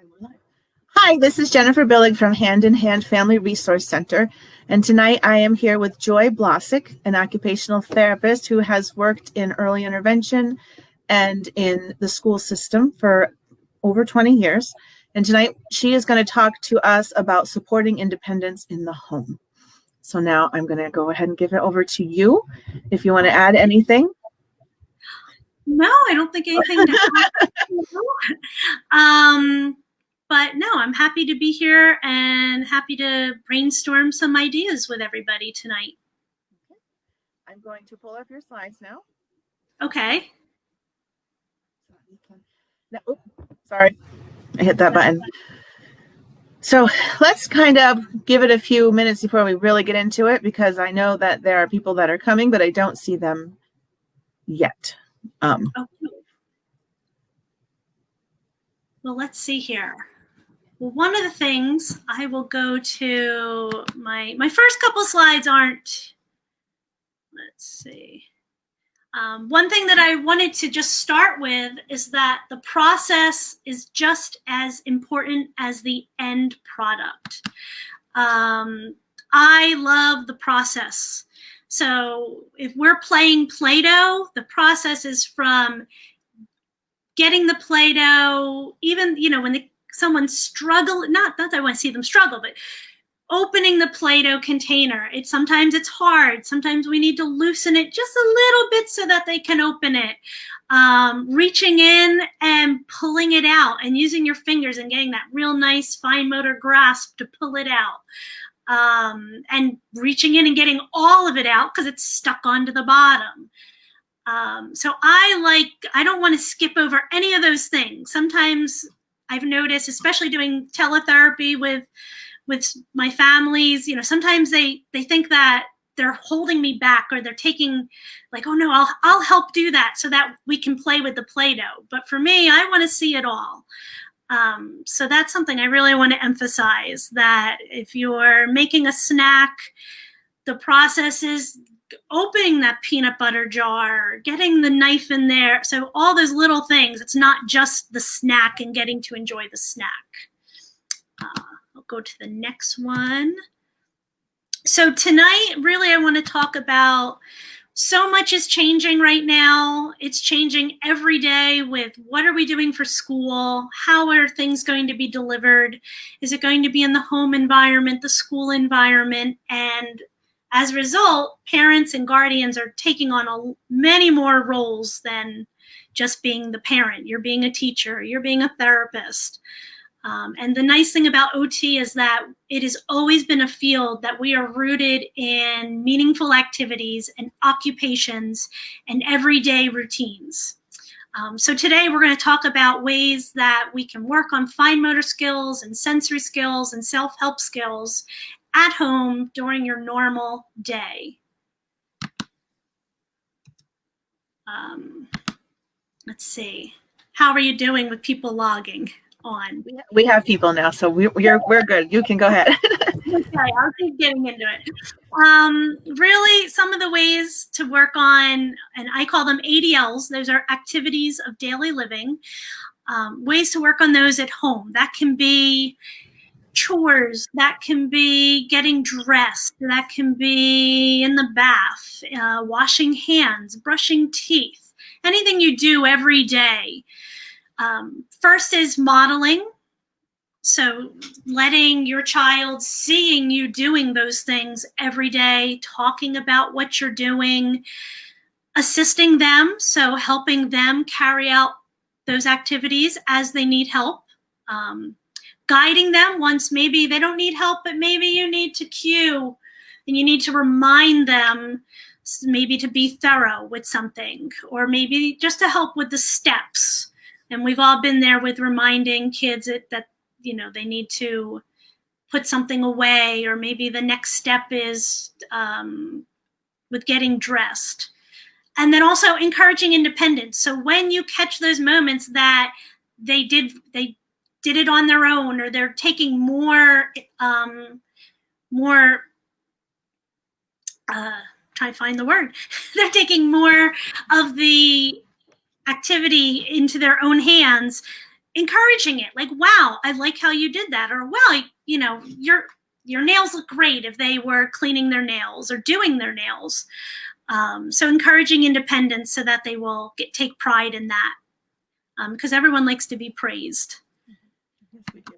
And we're live. Hi, this is Jennifer Billig from Hand in Hand Family Resource Center. And tonight I am here with Joy Blosick, an occupational therapist who has worked in early intervention and in the school system for over 20 years. And tonight she is going to talk to us about supporting independence in the home. So now I'm going to go ahead and give it over to you if you want to add anything. No, I don't think anything to add. But no, I'm happy to be here and happy to brainstorm some ideas with everybody tonight. I'm going to pull up your slides now. Okay. No, sorry, I hit that button. So let's kind of give it a few minutes before we really get into it, because I know that there are people that are coming, but I don't see them yet. Okay. Well, let's see here. Well, one of the things I will go to my first couple slides aren't, let's see. One thing that I wanted to just start with is that the process is just as important as the end product. I love the process. So if we're playing Play-Doh, the process is from getting the Play-Doh, even, when someone's struggling, not that I want to see them struggle, but opening the Play-Doh container. Sometimes it's hard. Sometimes we need to loosen it just a little bit so that they can open it. Reaching in and pulling it out and using your fingers and getting that real nice fine motor grasp to pull it out. And reaching in and getting all of it out because it's stuck onto the bottom. So I don't want to skip over any of those things. Sometimes I've noticed, especially doing teletherapy with my families, sometimes they think that they're holding me back, or they're taking oh no, I'll help do that so that we can play with the Play-Doh. But for me, I want to see it all. So that's something I really want to emphasize, that if you're making a snack, the process is opening that peanut butter jar, getting the knife in there. So all those little things, it's not just the snack and getting to enjoy the snack. I'll go to the next one. So tonight, really, I want to talk about, so much is changing right now. It's changing every day with what are we doing for school? How are things going to be delivered? Is it going to be in the home environment, the school environment? And as a result, parents and guardians are taking on many more roles than just being the parent. You're being a teacher, you're being a therapist. And the nice thing about OT is that it has always been a field that we are rooted in meaningful activities and occupations and everyday routines. So today we're going to talk about ways that we can work on fine motor skills and sensory skills and self-help skills at home during your normal day. Let's see. How are you doing with people logging on? We have people now, so we're good. You can go ahead. Okay, I'll keep getting into it. Really, some of the ways to work on, and I call them ADLs, those are activities of daily living, ways to work on those at home. That can be chores, that can be getting dressed, that can be in the bath, washing hands, brushing teeth, anything you do every day. First is modeling. So letting your child, seeing you doing those things every day, talking about what you're doing, assisting them, so helping them carry out those activities as they need help. Guiding them once maybe they don't need help, but maybe you need to cue and you need to remind them maybe to be thorough with something, or maybe just to help with the steps. And we've all been there with reminding kids that they need to put something away, or maybe the next step is with getting dressed. And then also encouraging independence. So when you catch those moments that they did it on their own, or they're taking more try to find the word. They're taking more of the activity into their own hands. encouraging it, like, wow, I like how you did that, or wow, you know, your nails look great if they were cleaning their nails or doing their nails. So encouraging independence so that they will take pride in that, because everyone likes to be praised. Yes, we do.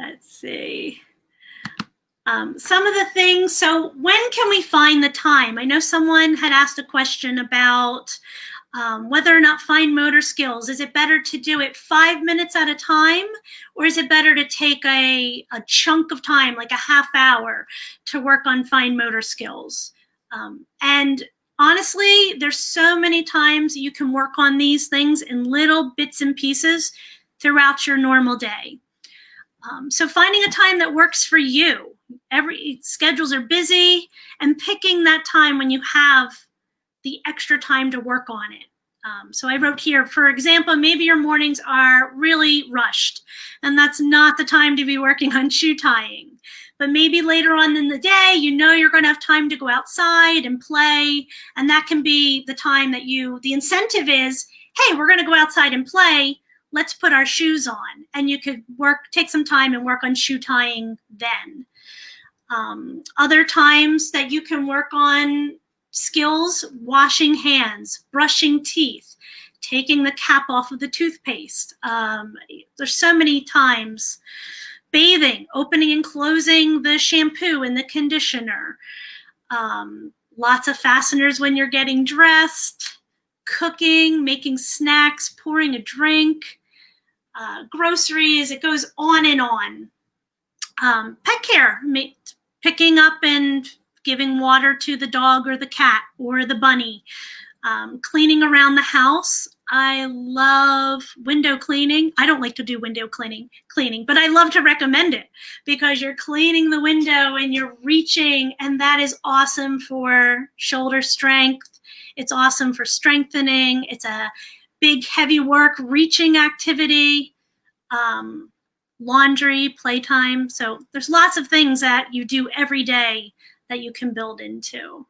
Let's see. Some of the things, so when can we find the time? I know someone had asked a question about whether or not fine motor skills, is it better to do it 5 minutes at a time, or is it better to take a chunk of time, like a half hour, to work on fine motor skills? And honestly, there's so many times you can work on these things in little bits and pieces throughout your normal day. So finding a time that works for you. Schedules are busy, and picking that time when you have the extra time to work on it. So I wrote here, for example, maybe your mornings are really rushed, and that's not the time to be working on shoe tying. But maybe later on in the day, you know you're going to have time to go outside and play, and that can be the time that the incentive is, hey, we're going to go outside and play, let's put our shoes on. And you could take some time and work on shoe tying then. Other times that you can work on skills, washing hands, brushing teeth, taking the cap off of the toothpaste. There's so many times. Bathing, opening and closing the shampoo and the conditioner. Lots of fasteners when you're getting dressed. Cooking, making snacks, pouring a drink. Groceries, it goes on and on. Pet care, picking up and giving water to the dog or the cat or the bunny. Cleaning around the house. I love window cleaning. I don't like to do window cleaning, but I love to recommend it because you're cleaning the window and you're reaching, and that is awesome for shoulder strength. It's awesome for strengthening. It's a big, heavy work, reaching activity. Laundry, playtime. So there's lots of things that you do every day that you can build into.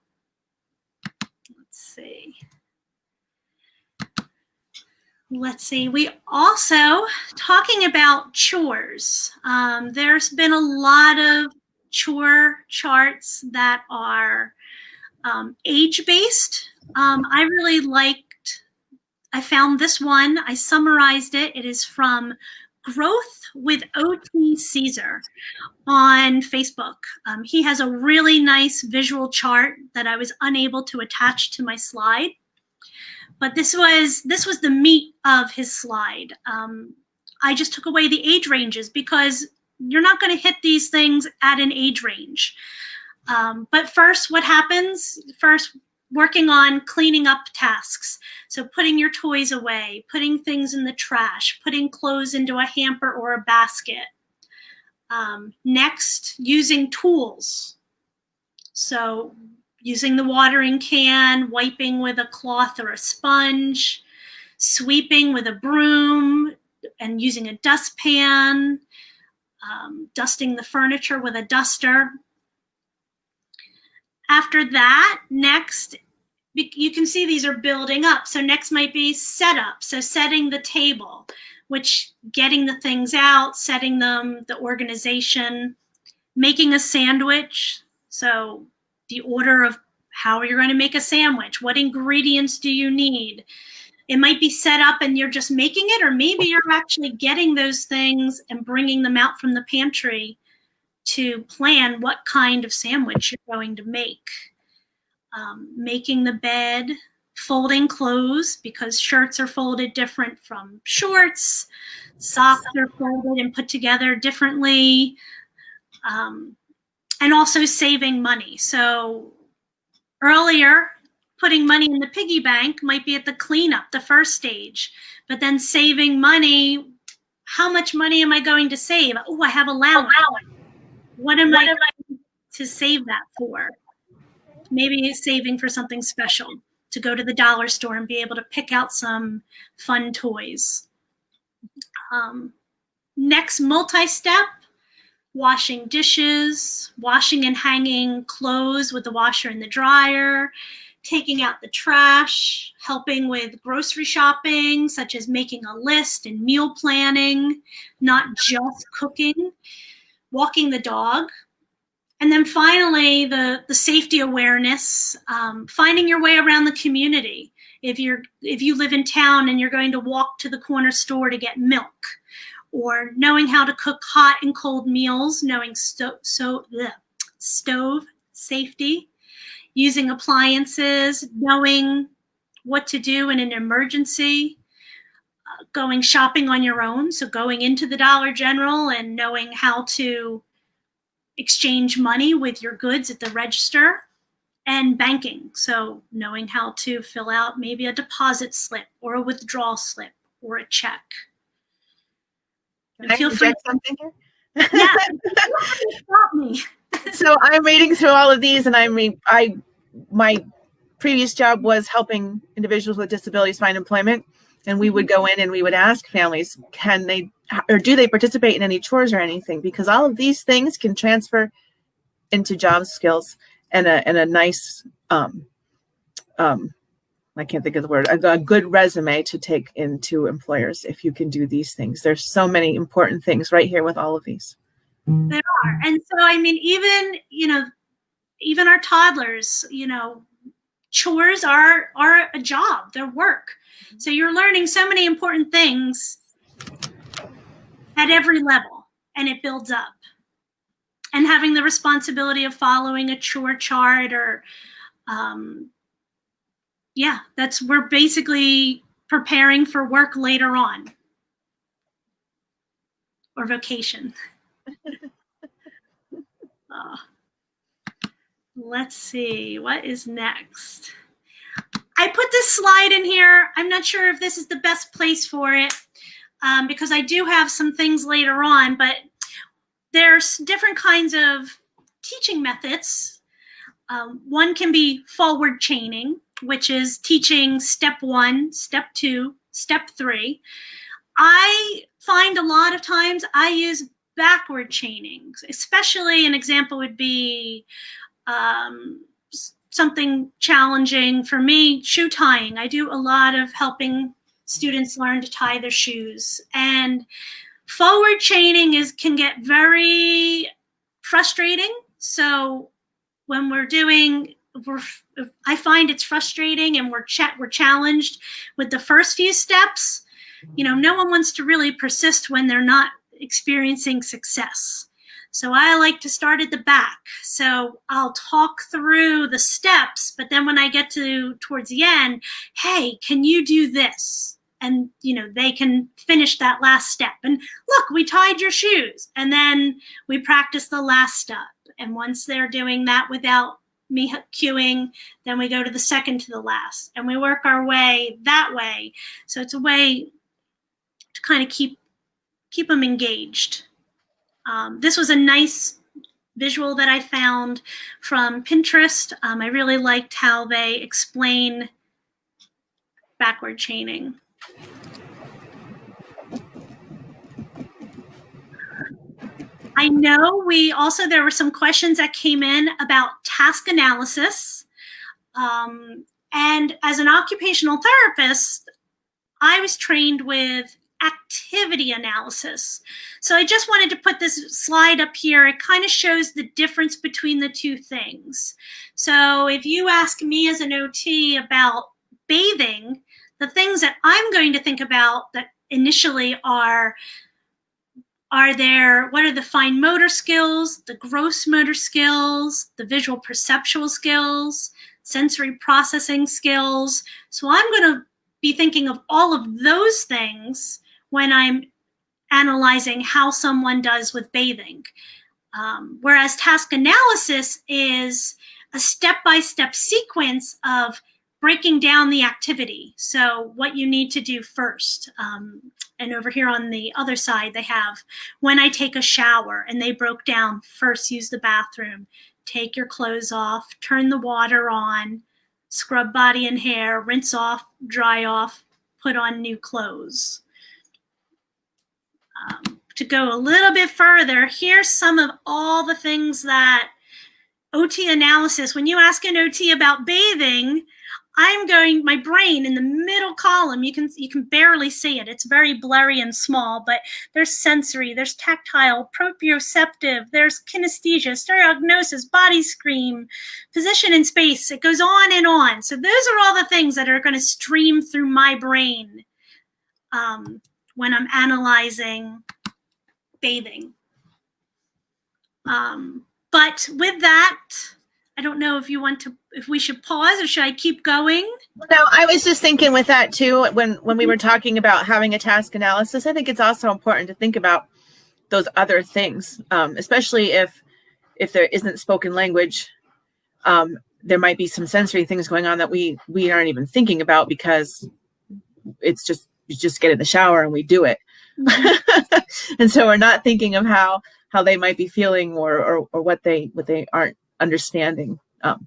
Let's see. We also, talking about chores, there's been a lot of chore charts that are age-based. I found this one. I summarized it. It is from Growth with O.T. Caesar on Facebook. He has a really nice visual chart that I was unable to attach to my slide. But this was the meat of his slide. I just took away the age ranges because you're not going to hit these things at an age range. But first, what happens? First, working on cleaning up tasks. So putting your toys away, putting things in the trash, putting clothes into a hamper or a basket. Next, using tools. So using the watering can, wiping with a cloth or a sponge, sweeping with a broom and using a dustpan, dusting the furniture with a duster. After that, next, you can see these are building up. So next might be setup. So setting the table, which getting the things out, setting them, the organization, making a sandwich. So the order of how you're going to make a sandwich, what ingredients do you need? It might be set up and you're just making it, or maybe you're actually getting those things and bringing them out from the pantry to plan what kind of sandwich you're going to make. Making the bed, folding clothes, because shirts are folded different from shorts, socks are folded and put together differently, and also saving money. So earlier, putting money in the piggy bank might be at the cleanup, the first stage, but then saving money, how much money am I going to save? Oh, I have allowance. What am I going to save that for? Maybe saving for something special, to go to the dollar store and be able to pick out some fun toys. Next multi-step, washing dishes, washing and hanging clothes with the washer and the dryer, taking out the trash, helping with grocery shopping, such as making a list and meal planning, not just cooking, walking the dog. And then finally, the safety awareness, finding your way around the community. If you live in town and you're going to walk to the corner store to get milk, or knowing how to cook hot and cold meals, knowing stove safety, using appliances, knowing what to do in an emergency, going shopping on your own, so going into the Dollar General and knowing how to exchange money with your goods at the register, and banking, so knowing how to fill out maybe a deposit slip or a withdrawal slip or a check. Can I interject something here? Yeah, stop me. So I'm reading through all of these, and my previous job was helping individuals with disabilities find employment, and we would go in and we would ask families, can they or do they participate in any chores or anything? Because all of these things can transfer into job skills and a nice I can't think of the word, a good resume to take into employers if you can do these things. There's so many important things right here with all of these. There are. And so, I mean, even our toddlers, chores are a job, they're work. So you're learning so many important things at every level, and it builds up. And having the responsibility of following a chore chart, or we're basically preparing for work later on, or vacation. Let's see, what is next? I put this slide in here. I'm not sure if this is the best place for it, because I do have some things later on, but there's different kinds of teaching methods. One can be forward chaining, which is teaching step 1, step 2, step 3. I find a lot of times I use backward chaining, especially an example would be something challenging for me, shoe tying. I do a lot of helping students learn to tie their shoes. And forward chaining can get very frustrating. So when I find it's frustrating and we're challenged with the first few steps. No one wants to really persist when they're not experiencing success. So I like to start at the back. So I'll talk through the steps, but then when I get towards the end, hey, can you do this? And, they can finish that last step. And look, we tied your shoes. And then we practice the last step. And once they're doing that without me cueing, then we go to the second to the last. And we work our way that way. So it's a way to kind of keep them engaged. This was a nice visual that I found from Pinterest. I really liked how they explain backward chaining. I know there were some questions that came in about task analysis. And as an occupational therapist, I was trained with activity analysis. So I just wanted to put this slide up here. It kind of shows the difference between the two things. So if you ask me as an OT about bathing, the things that I'm going to think about that initially what are the fine motor skills, the gross motor skills, the visual perceptual skills, sensory processing skills. So I'm going to be thinking of all of those things when I'm analyzing how someone does with bathing. Whereas task analysis is a step-by-step sequence of breaking down the activity. So what you need to do first. And over here on the other side, they have when I take a shower, and they broke down first use the bathroom, take your clothes off, turn the water on, scrub body and hair, rinse off, dry off, put on new clothes. To go a little bit further, here's some of all the things that OT analysis, when you ask an OT about bathing, my brain in the middle column, you can barely see it. It's very blurry and small, but there's sensory, there's tactile, proprioceptive, there's kinesthesia, stereognosis, body scream, position in space. It goes on and on. So those are all the things that are going to stream through my brain when I'm analyzing bathing. But with that, I don't know if we should pause or should I keep going? No, I was just thinking with that too, when we were talking about having a task analysis, I think it's also important to think about those other things, especially if there isn't spoken language. There might be some sensory things going on that we aren't even thinking about because it's just, you just get in the shower and we do it. And so we're not thinking of how they might be feeling or what they aren't understanding.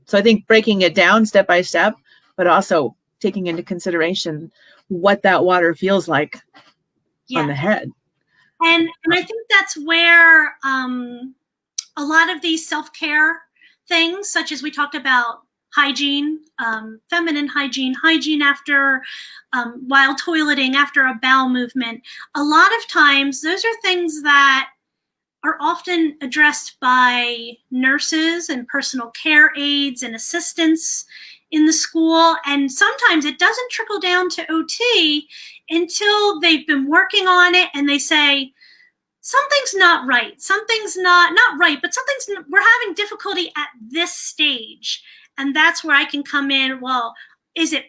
So I think breaking it down step by step, but also taking into consideration what that water feels like on the head. And I think that's where a lot of these self-care things, such as we talked about hygiene, feminine hygiene after while toileting, after a bowel movement, a lot of times those are things that are often addressed by nurses and personal care aides and assistants in the school. And sometimes it doesn't trickle down to OT until they've been working on it and they say, something's not right. Something's not right, but we're having difficulty at this stage. And that's where I can come in. Well, is it,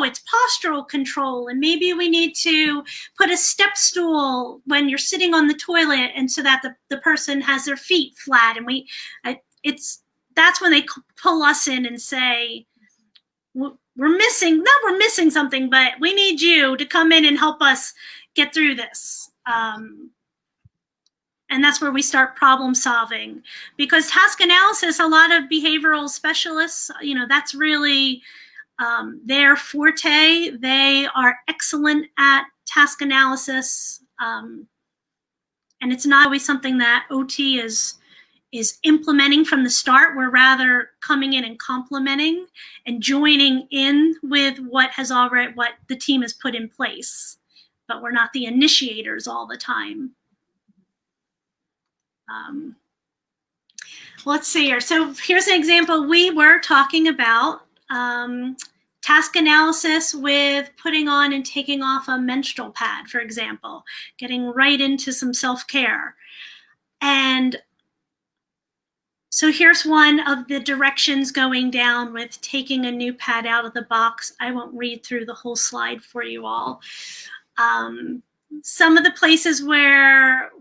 it's postural control. And maybe we need to put a step stool when you're sitting on the toilet and so that the person has their feet flat. And that's when they pull us in and say, we're missing something, but we need you to come in and help us get through this. And that's where we start problem solving, because task analysis, a lot of behavioral specialists, that's really their forte. They are excellent at task analysis. And it's not always something that OT is implementing from the start. We're rather coming in and complementing and joining in with what the team has put in place, but we're not the initiators all the time. Let's see here. So here's an example. We were talking about task analysis with putting on and taking off a menstrual pad, for example, getting right into some self-care. And so here's one of the directions going down with taking a new pad out of the box. I won't read through the whole slide for you all. Some of the places where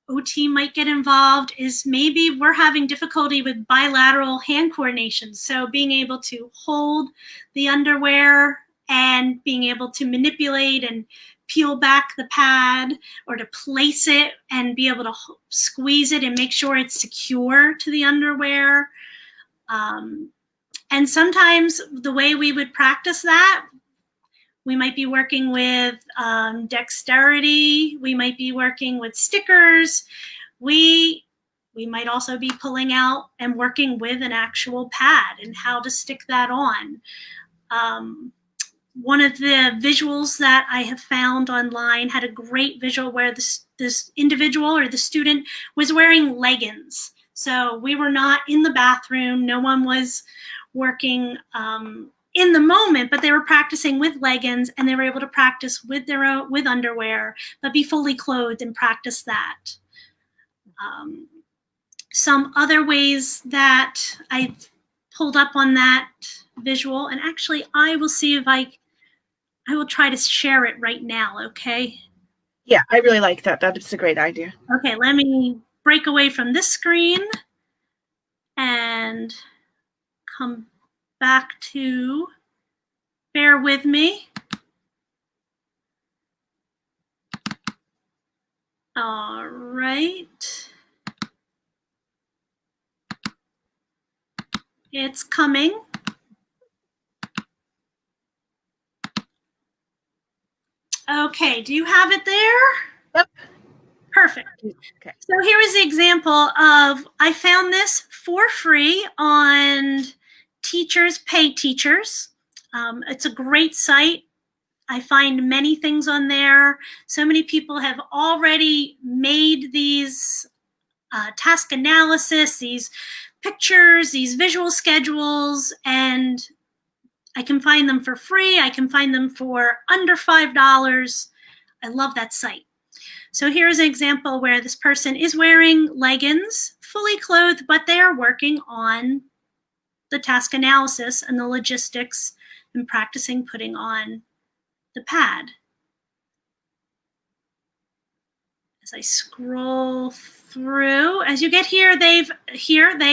OT might get involved is maybe we're having difficulty with bilateral hand coordination. So being able to hold the underwear and being able to manipulate and peel back the pad, or to place it and be able to squeeze it and make sure it's secure to the underwear. And sometimes the way we would practice that, we might be working with dexterity. We might be working with stickers. We might also be pulling out and working with an actual pad and how to stick that on. One of the visuals that I have found online had a great visual where this individual or the student was wearing leggings. So we were not in the bathroom. No one was working in the moment, but they were practicing with leggings, and they were able to practice with with underwear, but be fully clothed and practice that. Some other ways that I pulled up on that visual, and actually I will see if I will try to share it right now, okay? Yeah, I really like that. That's a great idea. Okay, let me break away from this screen and come back to, bear with me. All right. It's coming. Okay, do you have it there? Yep. Perfect. Okay. So here is the example of, I found this for free on Teachers Pay Teachers. It's a great site. I find many things on there. So many people have already made these task analysis, these pictures, these visual schedules, and I can find them for free. I can find them for under $5. I love that site. So here's an example where this person is wearing leggings, fully clothed, but they are working on the task analysis and the logistics and practicing putting on the pad. As I scroll through, as you get here, they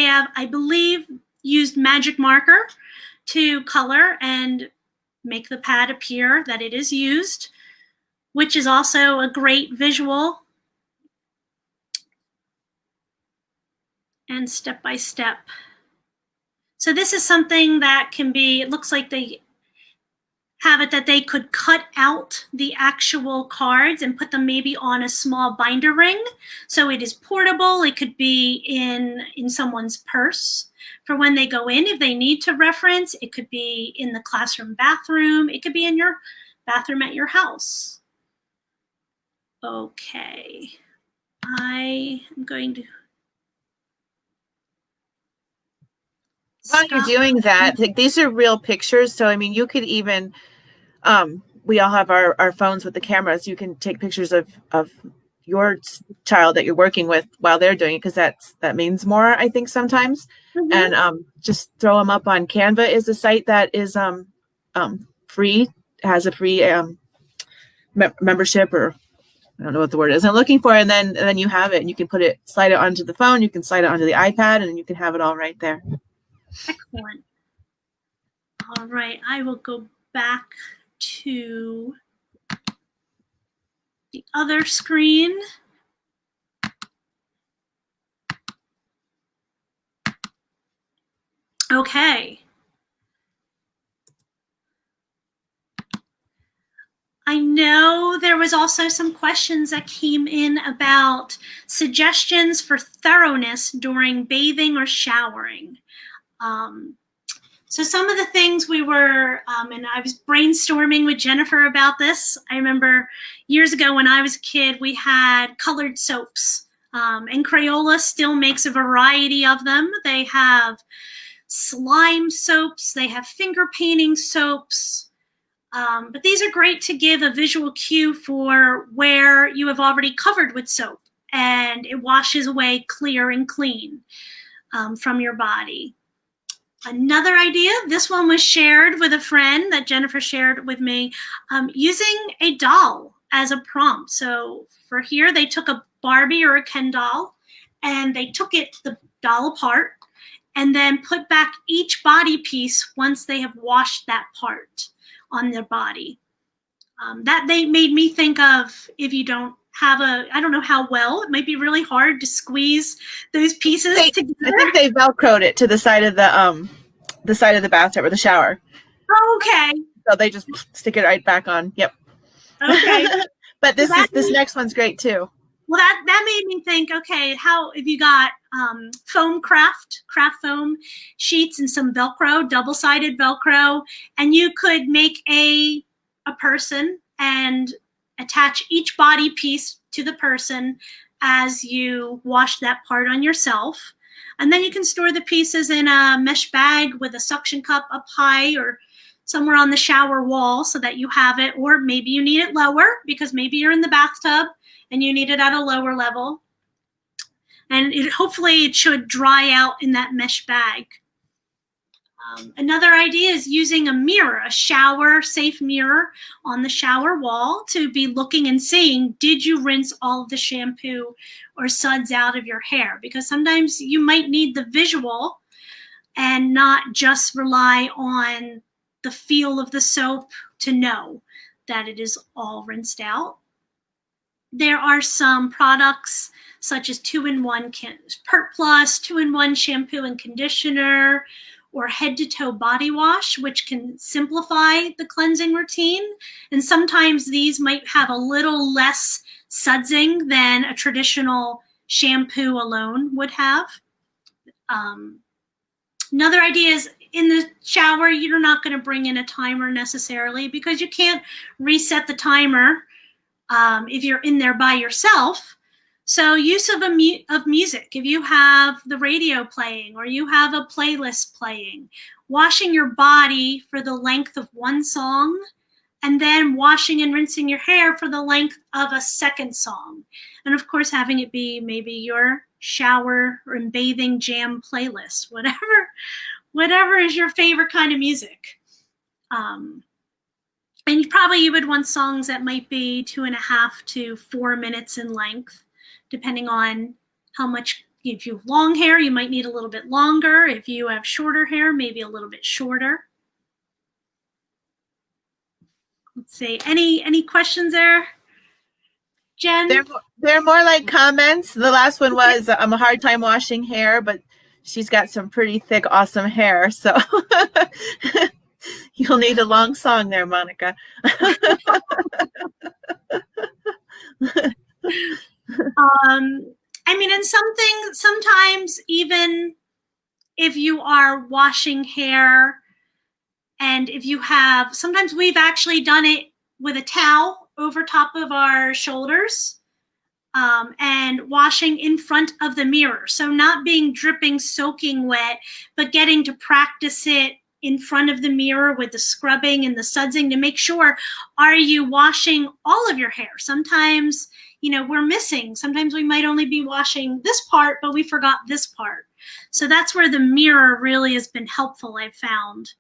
have, I believe, used magic marker to color and make the pad appear that it is used, which is also a great visual and step-by-step. So this is something that can be, it looks like they have it that they could cut out the actual cards and put them maybe on a small binder ring. So it is portable. It could be in someone's purse for when they go in, if they need to reference. It could be in the classroom bathroom. It could be in your bathroom at your house. Okay, I am going to While you're doing that, like, these are real pictures. So, I mean, you could even, we all have our phones with the cameras. You can take pictures of your child that you're working with while they're doing it, because that means more, I think, sometimes. Mm-hmm. And just throw them up on Canva is a site that is free, has a free membership, or I don't know what the word is I'm looking for, and then you have it, and you can slide it onto the phone, you can slide it onto the iPad, and you can have it all right there. Excellent. All right, I will go back to the other screen. Okay. I know there was also some questions that came in about suggestions for thoroughness during bathing or showering. So some of the things we were, and I was brainstorming with Jennifer about this. I remember years ago when I was a kid, we had colored soaps, and Crayola still makes a variety of them. They have slime soaps, they have finger painting soaps, but these are great to give a visual cue for where you have already covered with soap and it washes away clear and clean from your body. Another idea, this one was shared with a friend that Jennifer shared with me, using a doll as a prompt. So for here, they took a Barbie or a Ken doll and they took the doll apart and then put back each body piece once they have washed that part on their body. That they made me think of, if you don't have I don't know how well, it might be really hard to squeeze those pieces together. I think they Velcroed it to the side of the bathtub or the shower. Okay. So they just stick it right back on. Yep. Okay. But this next one's great too. Well, that made me think, okay, how if you got foam craft foam sheets and some Velcro, double-sided Velcro, and you could make a person and attach each body piece to the person as you wash that part on yourself. And then you can store the pieces in a mesh bag with a suction cup up high or somewhere on the shower wall so that you have it, or maybe you need it lower because maybe you're in the bathtub and you need it at a lower level. And hopefully it should dry out in that mesh bag. Another idea is using a mirror, a shower-safe mirror on the shower wall to be looking and seeing, did you rinse all of the shampoo or suds out of your hair? Because sometimes you might need the visual and not just rely on the feel of the soap to know that it is all rinsed out. There are some products such as 2-in-1 Pert Plus, 2-in-1 shampoo and conditioner, or head-to-toe body wash, which can simplify the cleansing routine. And sometimes these might have a little less sudsing than a traditional shampoo alone would have. Another idea is in the shower, you're not going to bring in a timer necessarily because you can't reset the timer if you're in there by yourself. So use of music, if you have the radio playing or you have a playlist playing, washing your body for the length of one song, and then washing and rinsing your hair for the length of a second song. And of course, having it be maybe your shower or bathing jam playlist, whatever is your favorite kind of music. And probably you would want songs that might be 2.5 to 4 minutes in length, depending on how much. If you have long hair, you might need a little bit longer. If you have shorter hair, maybe a little bit shorter. Let's see, any questions there, Jen? They're more like comments. The last one was, I'm a hard time washing hair, but she's got some pretty thick, awesome hair. So you'll need a long song there, Monica. I mean, and sometimes even if you are washing hair, and if you have, sometimes we've actually done it with a towel over top of our shoulders and washing in front of the mirror. So not being dripping, soaking wet, but getting to practice it in front of the mirror with the scrubbing and the sudsing to make sure, are you washing all of your hair? Sometimes, we're missing. Sometimes we might only be washing this part, but we forgot this part. So that's where the mirror really has been helpful, I've found.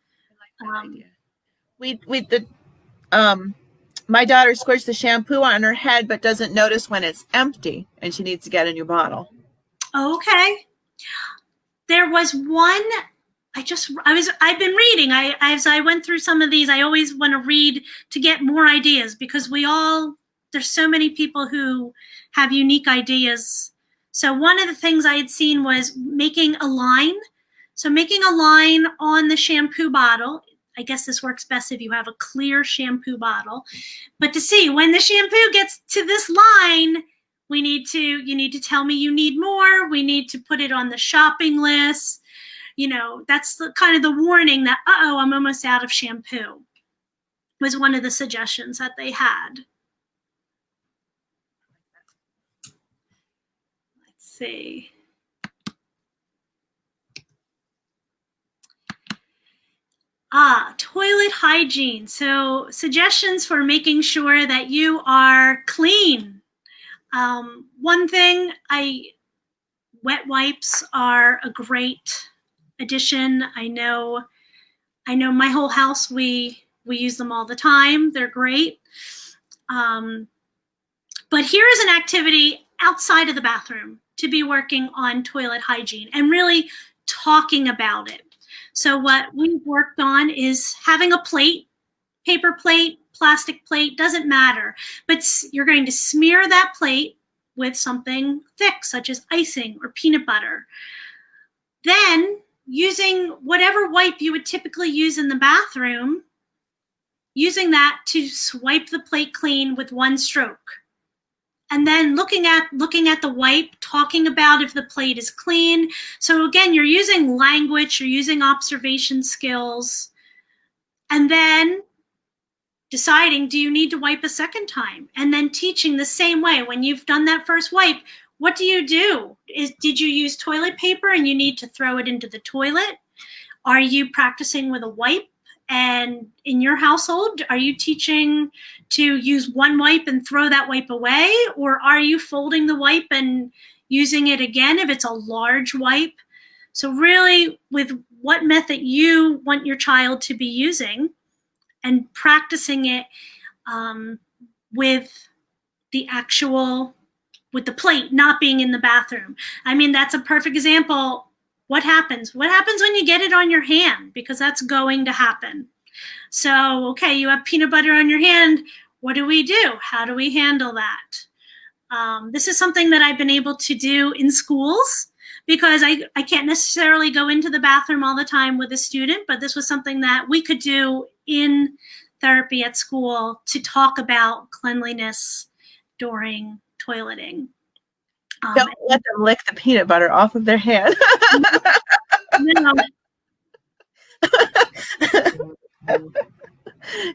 My daughter squirts the shampoo on her head, but doesn't notice when it's empty, and she needs to get a new bottle. Okay. There was one. I've been reading. As I went through some of these, I always want to read to get more ideas because there's so many people who have unique ideas. So one of the things I had seen was making a line. So making a line on the shampoo bottle. I guess this works best if you have a clear shampoo bottle. But to see when the shampoo gets to this line, you need to tell me you need more. We need to put it on the shopping list. That's the kind of the warning that, I'm almost out of shampoo, was one of the suggestions that they had. Let's see. Toilet hygiene. So suggestions for making sure that you are clean. One thing, wet wipes are a great addition. I know my whole house, we use them all the time. They're great. But here is an activity outside of the bathroom to be working on toilet hygiene and really talking about it. So what we've worked on is having a plate, paper plate, plastic plate, doesn't matter. But you're going to smear that plate with something thick, such as icing or peanut butter. Then, using whatever wipe you would typically use in the bathroom, using that to swipe the plate clean with one stroke. And then looking at the wipe, talking about if the plate is clean. So again, you're using language, you're using observation skills, and then deciding, do you need to wipe a second time? And then teaching the same way. When you've done that first wipe, what do you do? Did you use toilet paper and you need to throw it into the toilet? Are you practicing with a wipe? And in your household, are you teaching to use one wipe and throw that wipe away? Or are you folding the wipe and using it again if it's a large wipe? So really, with what method you want your child to be using and practicing it with the plate not being in the bathroom. I mean, that's a perfect example. What happens? What happens when you get it on your hand? Because that's going to happen. So, okay, you have peanut butter on your hand. What do we do? How do we handle that? This is something that I've been able to do in schools because I can't necessarily go into the bathroom all the time with a student, but this was something that we could do in therapy at school to talk about cleanliness during toileting. Don't let them lick the peanut butter off of their hand. No.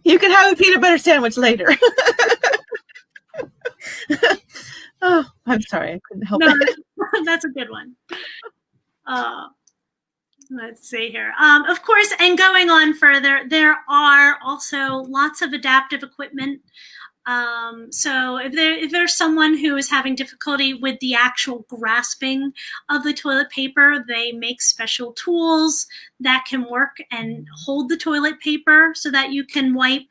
You can have a peanut butter sandwich later. Oh, I'm sorry. I couldn't help it. That's a good one. Let's see here. Of course, and going on further, there are also lots of adaptive equipment. So if there's someone who is having difficulty with the actual grasping of the toilet paper, they make special tools that can work and hold the toilet paper so that you can wipe.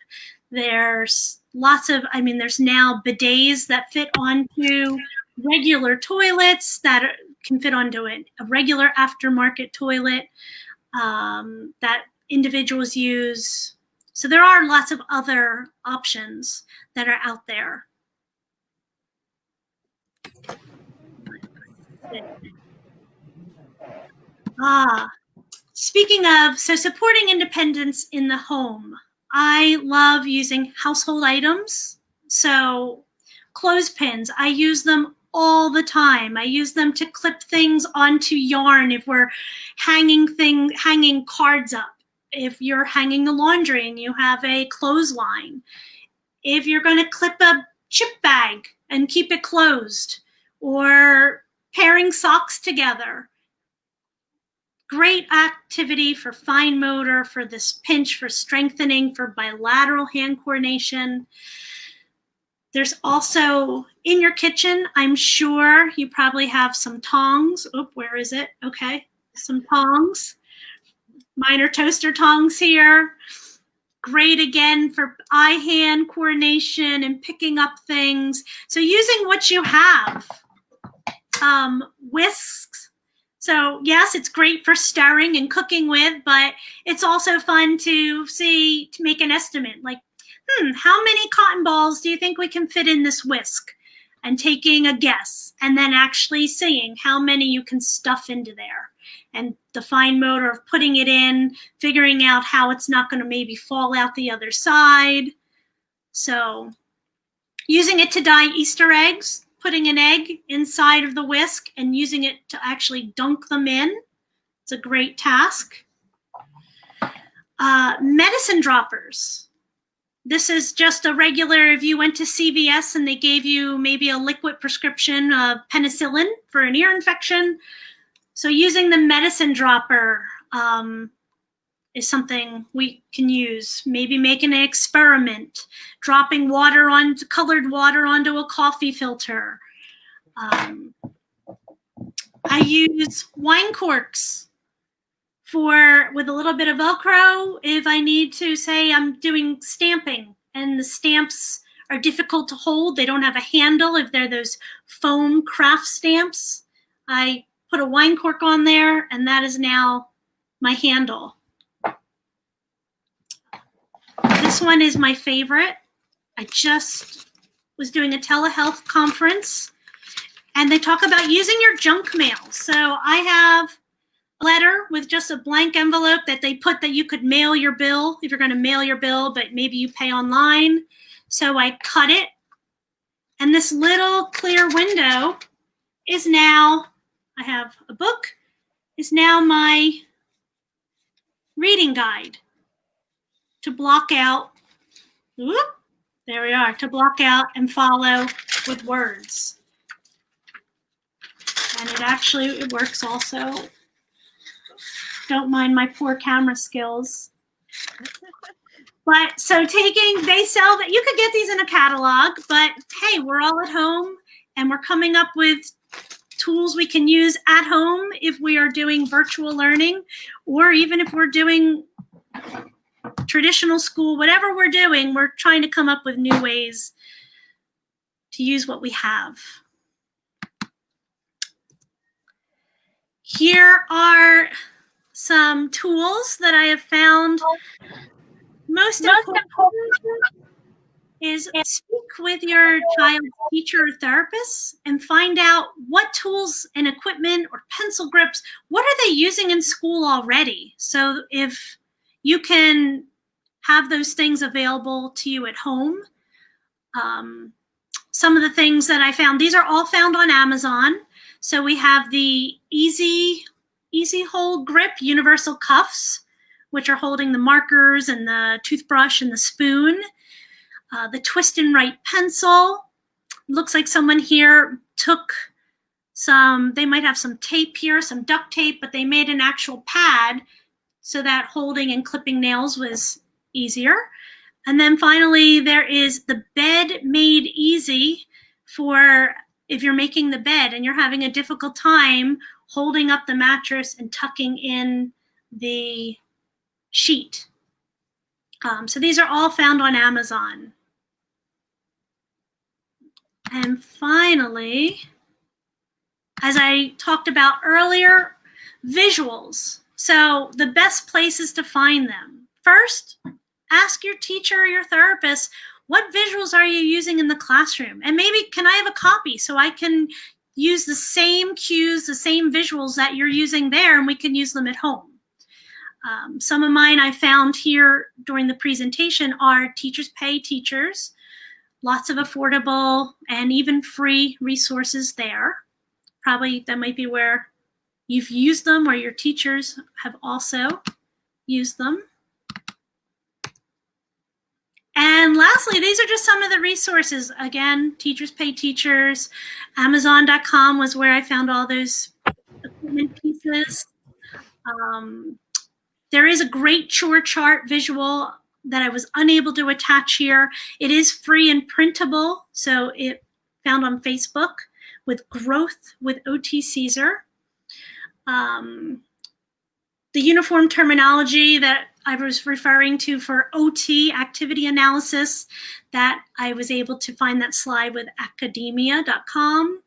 There's lots of, there's now bidets that fit onto regular toilets that can fit onto a regular aftermarket toilet that individuals use. So there are lots of other options that are out there. Speaking of, so supporting independence in the home. I love using household items. So clothespins, I use them all the time. I use them to clip things onto yarn if we're hanging cards up. If you're hanging the laundry and you have a clothesline. If you're going to clip a chip bag and keep it closed, or pairing socks together. Great activity for fine motor, for this pinch, for strengthening, for bilateral hand coordination. There's also, in your kitchen, I'm sure you probably have some tongs. Oh, where is it? Okay, some tongs. Mine are toaster tongs here. Great again for eye-hand coordination and picking up things. So using what you have. Whisks. So yes, it's great for stirring and cooking with, but it's also fun to make an estimate. Like, how many cotton balls do you think we can fit in this whisk? And taking a guess, and then actually seeing how many you can stuff into there. And the fine motor of putting it in, figuring out how it's not going to maybe fall out the other side. So using it to dye Easter eggs, putting an egg inside of the whisk and using it to actually dunk them in. It's a great task. Medicine droppers. This is just a regular, if you went to CVS and they gave you maybe a liquid prescription of penicillin for an ear infection. So using the medicine dropper is something we can use. Maybe making an experiment, dropping colored water onto a coffee filter. I use wine corks with a little bit of Velcro if I need to say I'm doing stamping and the stamps are difficult to hold. They don't have a handle. If they're those foam craft stamps, I put a wine cork on there and that is now my handle. This one is my favorite. I just was doing a telehealth conference and they talk about using your junk mail. So I have letter with just a blank envelope that they put that you could mail your bill if you're going to mail your bill, but maybe you pay online. So I cut it, and this little clear window is now, I have a book, is now my reading guide to block out, there we are, to block out and follow with words. And it works also. Don't mind my poor camera skills. But so they sell that, you could get these in a catalog, but hey, we're all at home and we're coming up with tools we can use at home if we are doing virtual learning, or even if we're doing traditional school, whatever we're doing, we're trying to come up with new ways to use what we have. Here are some tools that I have found. Most important is speak with your child's teacher or therapist and find out what tools and equipment or pencil grips, what are they using in school already? So if you can have those things available to you at home. some of the things that I found. These are all found on Amazon. So we have the Easy Hold Grip Universal Cuffs, which are holding the markers and the toothbrush and the spoon. The Twist and Write pencil. Looks like someone here took they might have some tape here, some duct tape, but they made an actual pad so that holding and clipping nails was easier. And then finally, there is the Bed Made Easy for if you're making the bed and you're having a difficult time holding up the mattress and tucking in the sheet. So these are all found on Amazon. And finally, as I talked about earlier, visuals. So the best places to find them. First, ask your teacher or your therapist, what visuals are you using in the classroom? And maybe, can I have a copy so I can use the same cues, the same visuals that you're using there, and we can use them at home. Some of mine I found here during the presentation are Teachers Pay Teachers. Lots of affordable and even free resources there. Probably that might be where you've used them or your teachers have also used them. And lastly, these are just some of the resources. Again, Teachers Pay Teachers. Amazon.com was where I found all those equipment pieces. There is a great chore chart visual that I was unable to attach here. It is free and printable, so it found on Facebook with Growth with O.T. Caesar. The uniform terminology that I was referring to for OT, activity analysis, that I was able to find that slide with academia.com.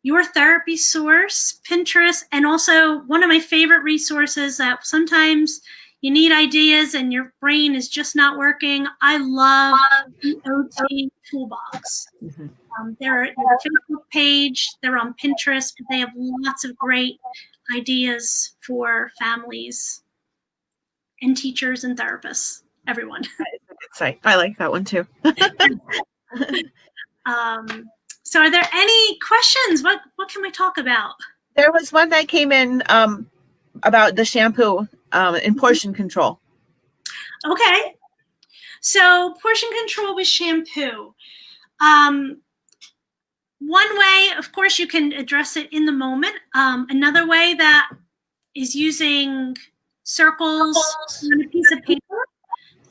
Your Therapy Source, Pinterest, and also one of my favorite resources that sometimes you need ideas and your brain is just not working. I love the OT Toolbox. They're on a Facebook page, they're on Pinterest, but they have lots of great ideas for families and teachers and therapists, everyone. Site. I like that one too. So are there any questions? What can we talk about? There was one that came in about the shampoo and portion control. Okay. So portion control with shampoo. One way, of course, you can address it in the moment. Another way that is using circles on a piece of paper.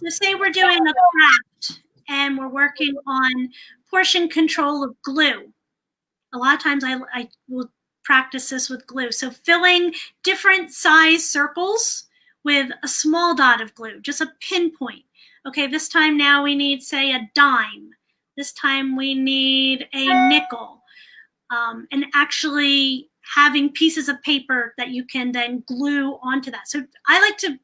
So say we're doing a craft and we're working on portion control of glue. A lot of times I will practice this with glue. So filling different size circles with a small dot of glue, just a pinpoint. Okay, this time now we need, say, a dime. This time we need a nickel. And actually having pieces of paper that you can then glue onto that. So I like to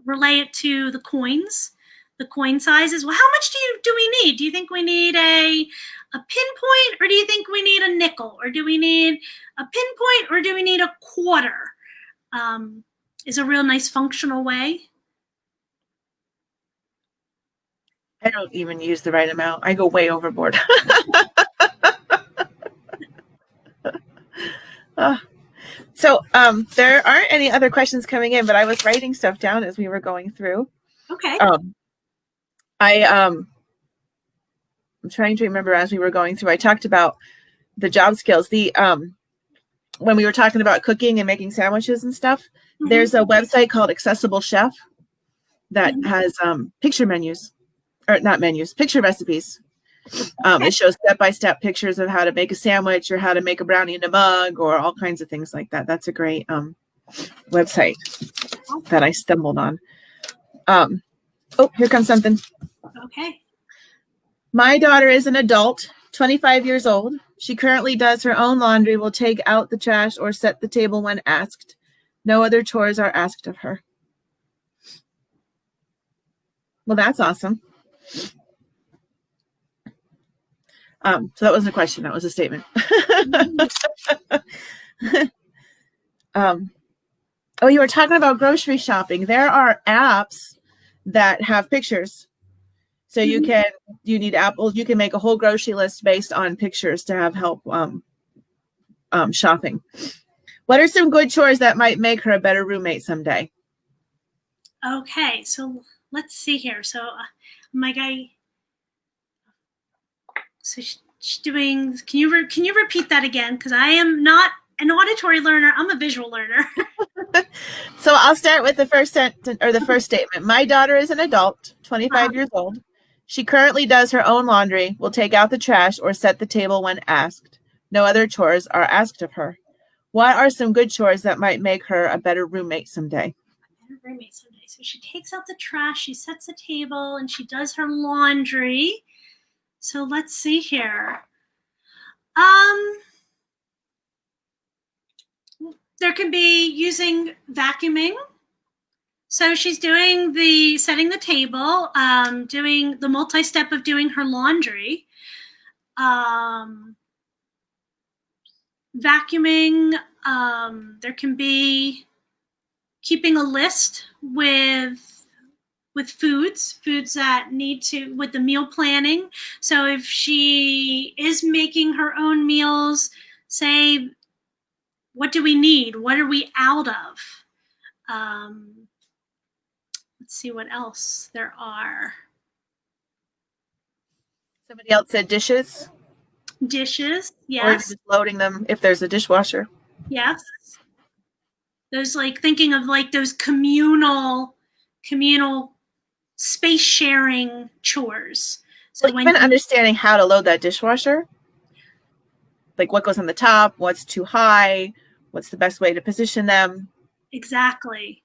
relay it to the coins, the coin sizes. Well, how much do we need? Do you think we need a pinpoint, or do you think we need a nickel, or do we need a pinpoint, or do we need a quarter? Is a real nice functional way. I don't even use the right amount. I go way overboard. So there aren't any other questions coming in, but I was writing stuff down as we were going through. Okay. I'm trying to remember as we were going through. I talked about the job skills. When we were talking about cooking and making sandwiches and stuff, there's a website called Accessible Chef that has picture menus, or not menus, picture recipes. It shows step-by-step pictures of how to make a sandwich or how to make a brownie in a mug or all kinds of things like that. That's a great website that I stumbled on. Oh, here comes something. Okay. My daughter is an adult, 25 years old. She currently does her own laundry, will take out the trash or set the table when asked. No other chores are asked of her. Well, that's awesome. So that wasn't a question. That was a statement. Oh, you were talking about grocery shopping. There are apps that have pictures. So you need apples. You can make a whole grocery list based on pictures to have help shopping. What are some good chores that might make her a better roommate someday? Okay, so let's see here. So my guy, so she's doing, can you repeat that again? Because I am not an auditory learner. I'm a visual learner. So I'll start with the first sentence or the first statement. My daughter is an adult, 25 years old. She currently does her own laundry, will take out the trash, or set the table when asked. No other chores are asked of her. What are some good chores that might make her a better roommate someday? Better roommate someday. So she takes out the trash, she sets the table, and she does her laundry. So let's see here. There can be using vacuuming. So she's doing setting the table, doing the multi-step of doing her laundry, vacuuming. There can be keeping a list with foods that need to, with the meal planning. So if she is making her own meals, say, what do we need? What are we out of? Let's see what else there are. Somebody else said dishes. Dishes, yes. Or just loading them if there's a dishwasher. Yes. Those, like, thinking of like those communal space sharing chores. So when understanding how to load that dishwasher, like what goes on the top, what's too high, what's the best way to position them. Exactly.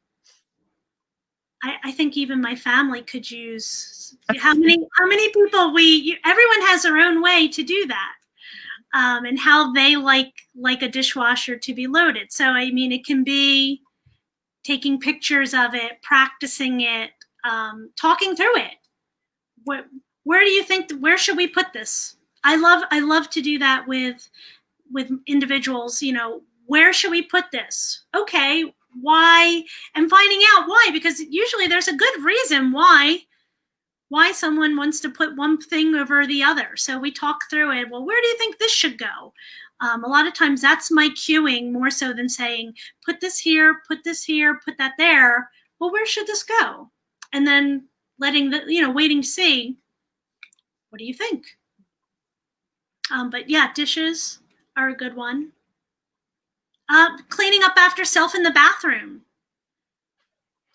I think even my family could use how many people everyone has their own way to do that, and how they like a dishwasher to be loaded. So I mean, it can be taking pictures of it, practicing it, talking through it. Where do you think? Where should we put this? I love to do that with individuals. You know, where should we put this? Okay. Why, and finding out why, because usually there's a good reason why someone wants to put one thing over the other. So we talk through it. Well, where do you think this should go? A lot of times that's my cueing more so than saying, put this here, put that there. Well, where should this go? And then waiting to see, what do you think? But yeah, dishes are a good one. Cleaning up after self in the bathroom.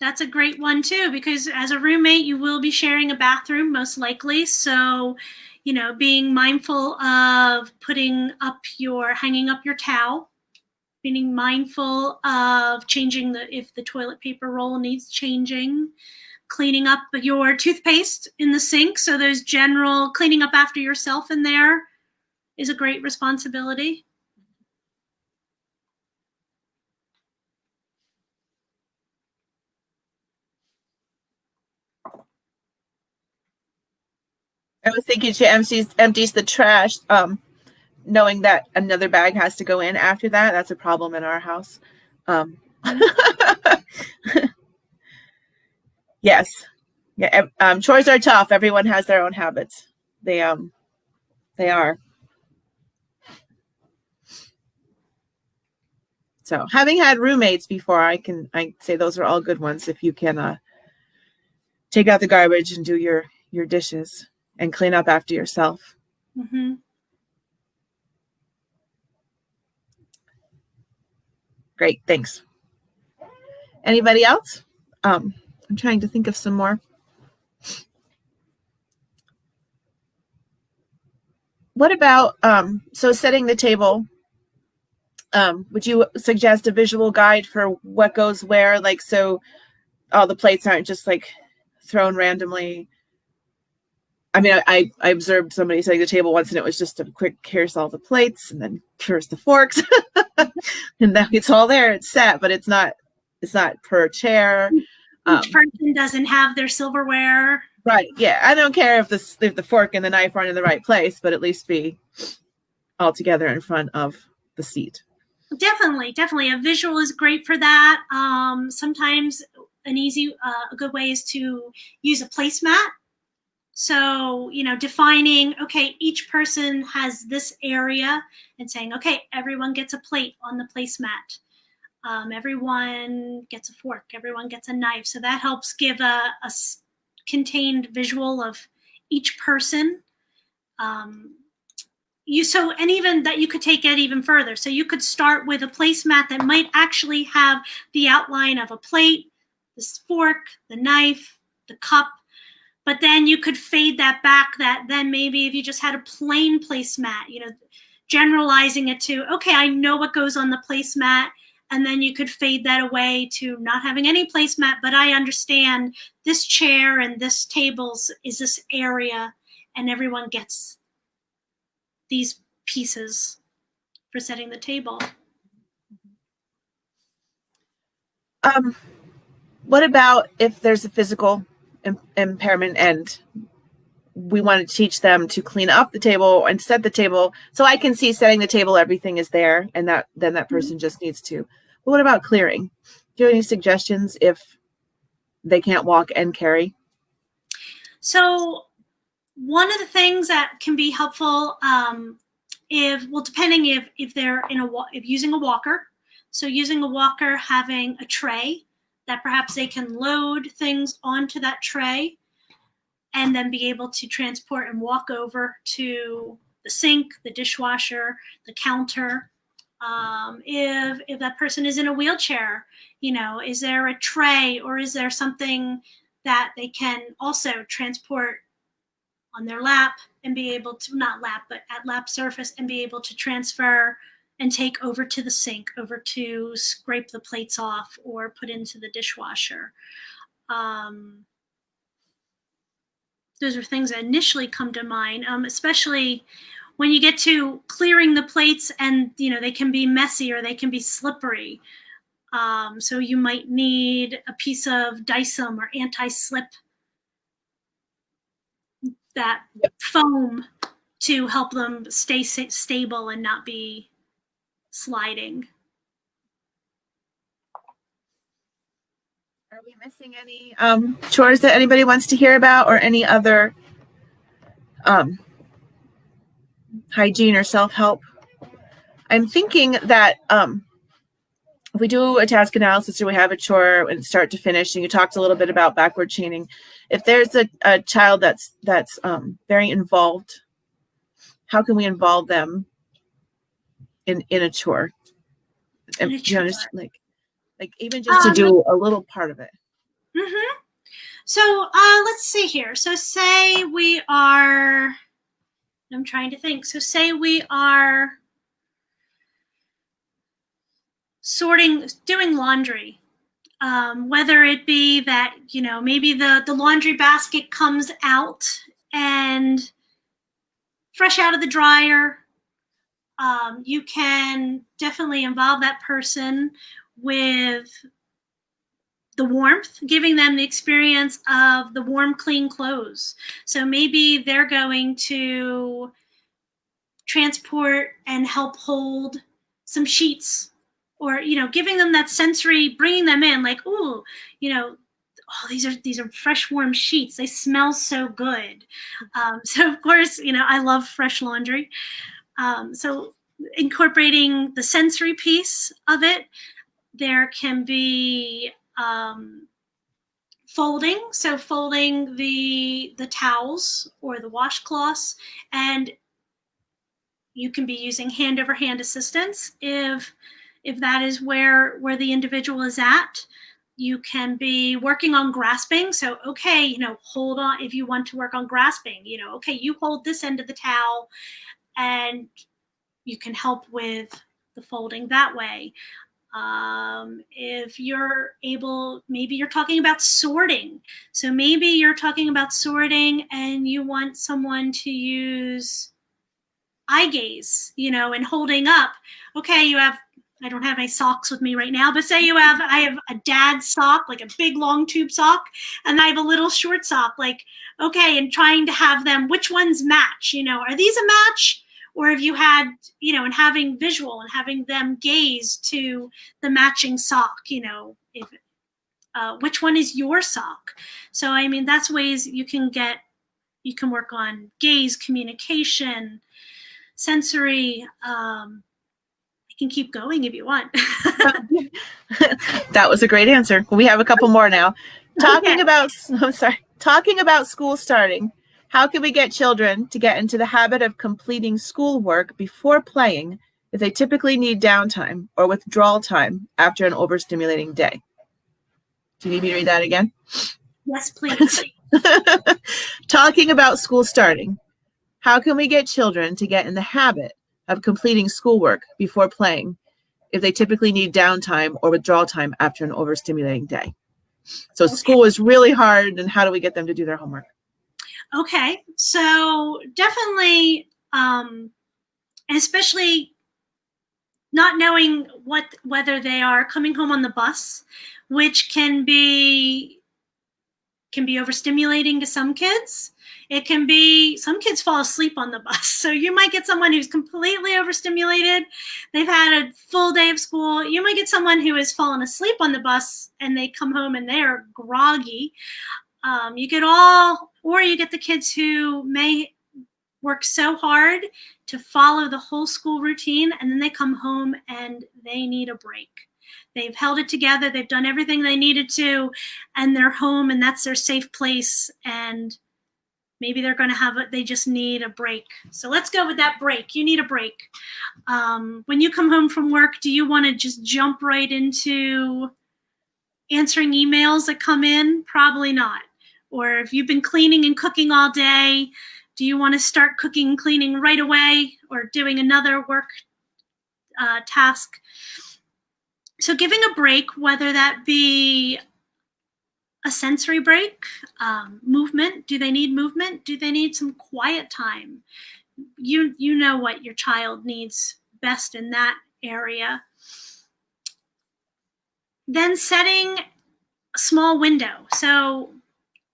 That's a great one too, because as a roommate, you will be sharing a bathroom most likely. So, being mindful of hanging up your towel, being mindful of changing if the toilet paper roll needs changing, cleaning up your toothpaste in the sink. So those general cleaning up after yourself in there is a great responsibility. I was thinking she empties the trash, knowing that another bag has to go in after that. That's a problem in our house. Yes. Yeah. Chores are tough. Everyone has their own habits. They are. So having had roommates before, I say those are all good ones. If you can take out the garbage and do your dishes and clean up after yourself. Mm-hmm. Great, thanks. Anybody else? I'm trying to think of some more. What about so setting the table? Would you suggest a visual guide for what goes where? Like, so all the plates aren't just like thrown randomly. I mean, I observed somebody setting the table once, and it was just a quick, here's all the plates, and then here's the forks, and then it's all there, it's set, but it's not per chair. Each person doesn't have their silverware. Right. Yeah. I don't care if the fork and the knife aren't in the right place, but at least be all together in front of the seat. Definitely. A visual is great for that. Sometimes a good way is to use a placemat. So, defining, okay, each person has this area and saying, okay, everyone gets a plate on the placemat. Everyone gets a fork, everyone gets a knife. So that helps give a contained visual of each person. And even that you could take it even further. So you could start with a placemat that might actually have the outline of a plate, the fork, the knife, the cup, but then you could fade that back, that then maybe if you just had a plain placemat, generalizing it to, okay, I know what goes on the placemat, and then you could fade that away to not having any placemat, but I understand this chair and this tables is this area, and everyone gets these pieces for setting the table. What about if there's a physical impairment and we want to teach them to clean up the table and set the table? So I can see setting the table, everything is there, and then that person just needs to. But what about clearing? Do you have any suggestions if they can't walk and carry? So one of the things that can be helpful, depending if they're if using a walker. So using a walker, having a tray that perhaps they can load things onto that tray and then be able to transport and walk over to the sink, the dishwasher, the counter. If that person is in a wheelchair, is there a tray or is there something that they can also transport on their lap and be able to, not lap, but at lap surface, and be able to transfer and take over to the sink, over to scrape the plates off or put into the dishwasher. Those are things that initially come to mind, especially when you get to clearing the plates and, they can be messy or they can be slippery. So you might need a piece of Dyson or anti-slip, that foam, to help them stay stable and not be sliding. Are we missing any chores that anybody wants to hear about, or any other hygiene or self-help? I'm thinking that if we do a task analysis or we have a chore and start to finish, and you talked a little bit about backward chaining, if there's a child that's very involved, how can we involve them in a chore? And like even just to do a little part of it. Mm-hmm. So let's see here. So say we are, I'm trying to think. So say we are doing laundry. Whether it be that, maybe the laundry basket comes out and fresh out of the dryer. You can definitely involve that person with the warmth, giving them the experience of the warm, clean clothes. So maybe they're going to transport and help hold some sheets, or, giving them that sensory, bringing them in like, ooh, these are fresh, warm sheets. They smell so good. So of course, I love fresh laundry. So incorporating the sensory piece of it. There can be folding. So folding the towels or the washcloths, and you can be using hand over hand assistance if that is where the individual is at. You can be working on grasping. So, okay, hold on. If you want to work on grasping, okay, you hold this end of the towel, and you can help with the folding that way. If you're able, maybe you're talking about sorting. So maybe you're talking about sorting and you want someone to use eye gaze, and holding up. Okay, I don't have any socks with me right now, but say I have a dad's sock, like a big long tube sock, and I have a little short sock, like, okay, and trying to have them, which ones match, are these a match? Or have you had, and having visual and having them gaze to the matching sock, which one is your sock? So, that's ways you can get You can work on gaze, communication, sensory. I can keep going if you want. That was a great answer. We have a couple more now. Talking about school starting. How can we get children to get into the habit of completing schoolwork before playing if they typically need downtime or withdrawal time after an overstimulating day? Do you need me to read that again? Yes, please. Talking about school starting. How can we get children to get in the habit of completing schoolwork before playing if they typically need downtime or withdrawal time after an overstimulating day? So school is really hard, and how do we get them to do their homework? Okay, so definitely, especially not knowing whether they are coming home on the bus, which can be overstimulating to some kids. It can be, some kids fall asleep on the bus. So you might get someone who's completely overstimulated. They've had a full day of school. You might get someone who has fallen asleep on the bus and they come home and they're groggy. You get the kids who may work so hard to follow the whole school routine, and then they come home and they need a break. They've held it together. They've done everything they needed to, and they're home, and that's their safe place. And maybe they're going to they just need a break. So let's go with that break. You need a break. When you come home from work, do you want to just jump right into answering emails that come in? Probably not. Or if you've been cleaning and cooking all day, do you want to start cooking and cleaning right away or doing another work task? So giving a break, whether that be a sensory break, movement. Do they need movement? Do they need some quiet time? You know what your child needs best in that area. Then setting a small window. So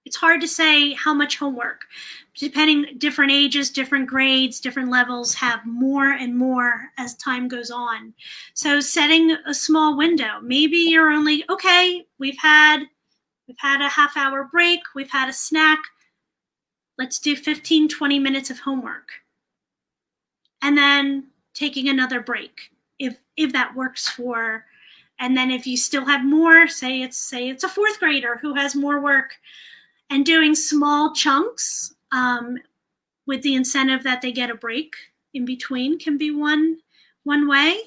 it's hard to say how much homework. Depending, different ages, different grades, different levels have more and more as time goes on. So setting a small window. Maybe you're only, okay, we've had a half-hour break, we've had a snack. Let's do 15, 20 minutes of homework. And then taking another break, if that works for, and then if you still have more, say it's a fourth grader who has more work, and doing small chunks with the incentive that they get a break in between can be one way.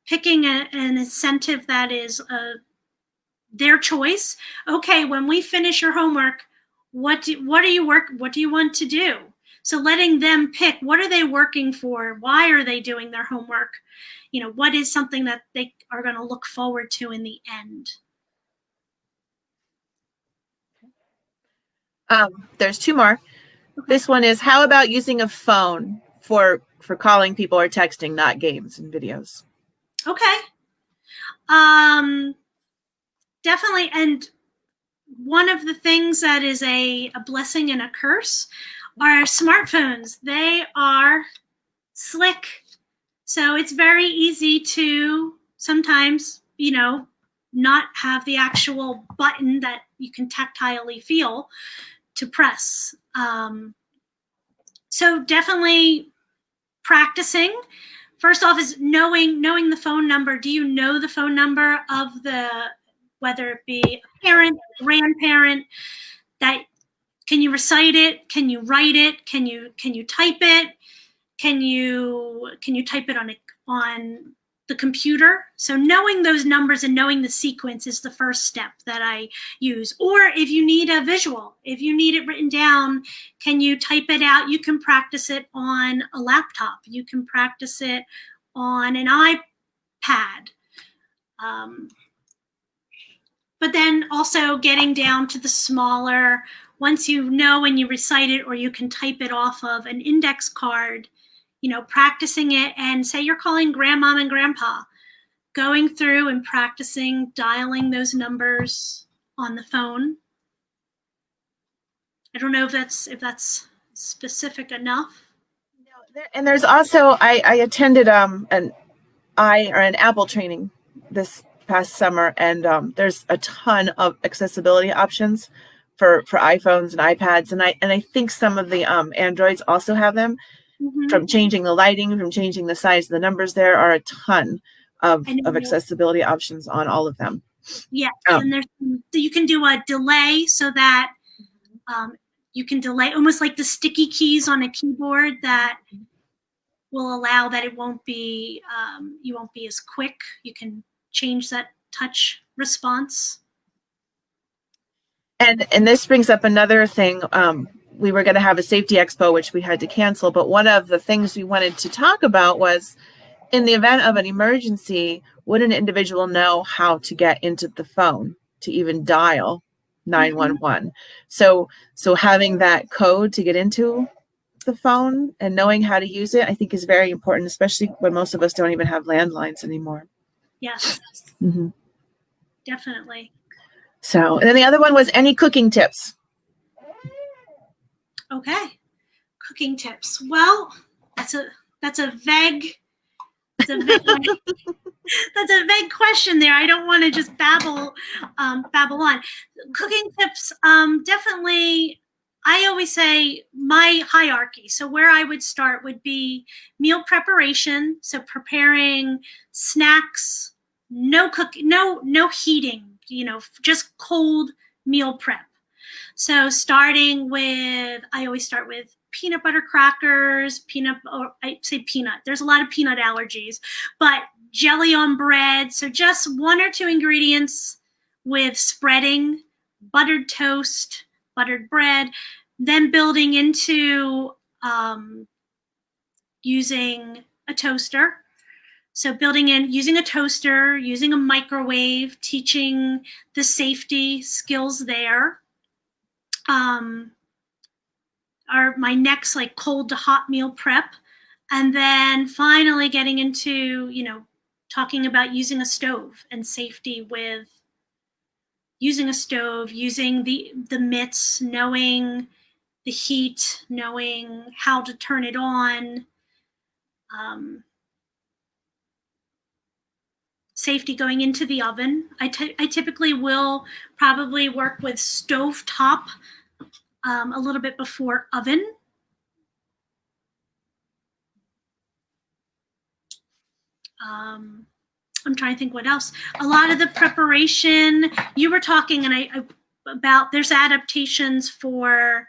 Picking an incentive that is their choice. Okay, when we finish your homework, what do you want to do? So letting them pick, what are they working for? Why are they doing their homework? What is something that they are going to look forward to in the end? There's two more. Okay. This one is, how about using a phone for calling people or texting, not games and videos? Okay. Definitely. And one of the things that is a blessing and a curse are smartphones. They are slick. So it's very easy to sometimes, not have the actual button that you can tactilely feel to press. So definitely practicing. First off is knowing the phone number. Do you know the phone number of whether it be a parent, a grandparent, can you recite it? Can you write it? Can you type it? Can you type it on the computer? So knowing those numbers and knowing the sequence is the first step that I use. Or if you need a visual, if you need it written down, can you type it out? You can practice it on a laptop. You can practice it on an iPad. But then also getting down to the smaller, once you know and you recite it, or you can type it off of an index card, practicing it, and say you're calling grandmom and grandpa, going through and practicing dialing those numbers on the phone. I don't know if that's specific enough. No, and there's also, I attended an Apple training this past summer, and there's a ton of accessibility options for iPhones and iPads, and I think some of the Androids also have them. Mhm. From changing the lighting, from changing the size of the numbers, there are a ton of I know. accessibility options on all of them. Yes, Um, and you can do a delay so that you can delay almost like the sticky keys on a keyboard that will allow that it won't be you won't be as quick. You can change that touch response. And this brings up another thing. We were going to have a safety expo, which we had to cancel. But one of the things we wanted to talk about was, in the event of an emergency, would an individual know how to get into the phone to even dial 911? So having that code to get into the phone and knowing how to use it, I think is very important, especially when most of us don't even have landlines anymore. Yes, Mm-hmm. definitely. So, and then the other one was any cooking tips. Okay, cooking tips. Well, that's a vague that's a vague question there. I don't want to just babble on. Cooking tips, definitely. I always say my hierarchy. So where I would start would be meal preparation. So preparing snacks, no cooking, no heating. Just cold meal prep. So starting with, I always start with peanut butter crackers, or I say peanut. There's a lot of peanut allergies, but jelly on bread. So just one or two ingredients with spreading, buttered toast, buttered bread, then building into using a toaster. So building in, using a toaster, using a microwave, teaching the safety skills there. Are my next like cold to hot meal prep, and then finally getting into talking about using a stove and safety with using a stove, using the mitts, knowing the heat, knowing how to turn it on, safety going into the oven. I typically will probably work with stove top a little bit before oven. I'm trying to think what else. A lot of the preparation you were talking, and about there's adaptations for.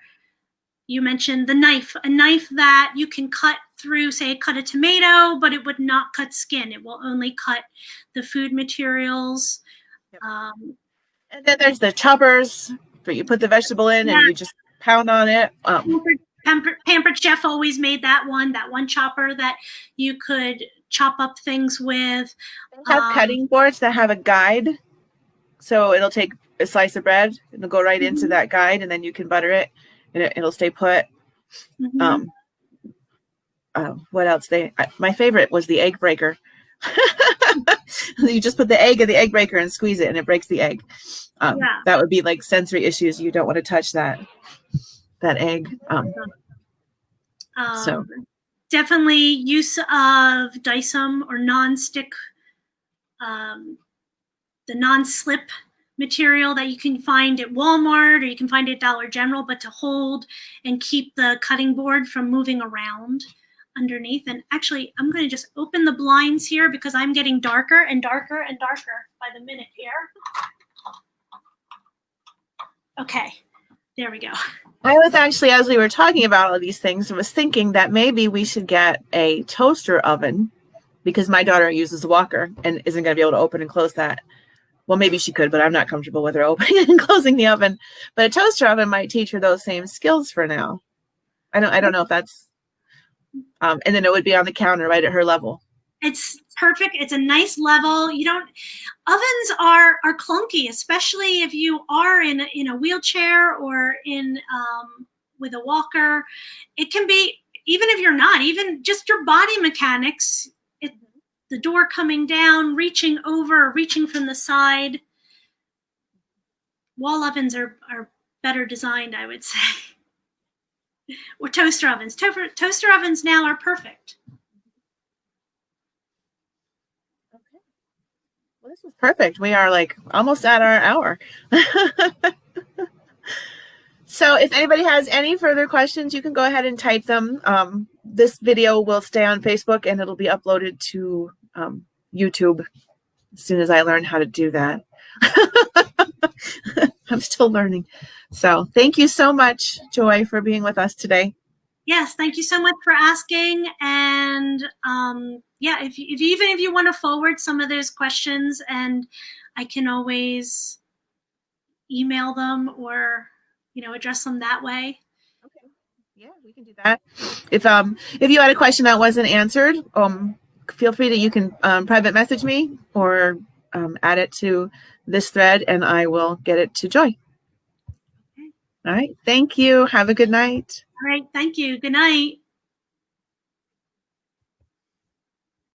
You mentioned the knife, a knife that you can cut through, say, cut a tomato, but it would not cut skin. It will only cut the food materials. Yep. And then there's the choppers where you put the vegetable in and you just pound on it. Pampered Chef always made that one chopper that you could chop up things with. They have cutting boards that have a guide. So it'll take a slice of bread and it'll go right into that guide, and then you can butter it and it'll stay put. What else? My favorite was the egg breaker. You just put the egg in the egg breaker and squeeze it and it breaks the egg. That would be like sensory issues. You don't want to touch that egg. So definitely use of Dyson or non-stick, the non-slip material that you can find at Walmart or you can find at Dollar General, but to hold and keep the cutting board from moving around underneath. And actually, I'm going to just open the blinds here because I'm getting darker and darker and darker by the minute here. Okay, there we go. I was actually, as we were talking about all these things, I was thinking that maybe we should get a toaster oven, because my daughter uses a walker and isn't going to be able to open and close that. Well, maybe she could, but I'm not comfortable with her opening and closing the oven. But a toaster oven might teach her those same skills for now. I don't know if that's, and then it would be on the counter right at her level. It's perfect. It's a nice level. Ovens are clunky, especially if you are in a wheelchair or in with a walker. It can be, even if you're not, even just your body mechanics, the door coming down, reaching over, reaching from the side. Wall ovens are better designed, I would say. Or toaster ovens. Toaster ovens now are perfect. Okay. Well, this is perfect. We are like almost at our hour. So if anybody has any further questions, you can go ahead and type them. This video will stay on Facebook and it'll be uploaded to YouTube as soon as I learn how to do that. I'm still learning. So thank you so much, Joy, for being with us today. Yes, thank you so much for asking. And yeah, if you want to forward some of those questions, and I can always email them or address them that way. Okay. Yeah, we can do that. If you had a question that wasn't answered, feel free to, you can private message me or add it to this thread and I will get it to Joy. Okay. All right. Thank you. Have a good night. All right. Thank you. Good night.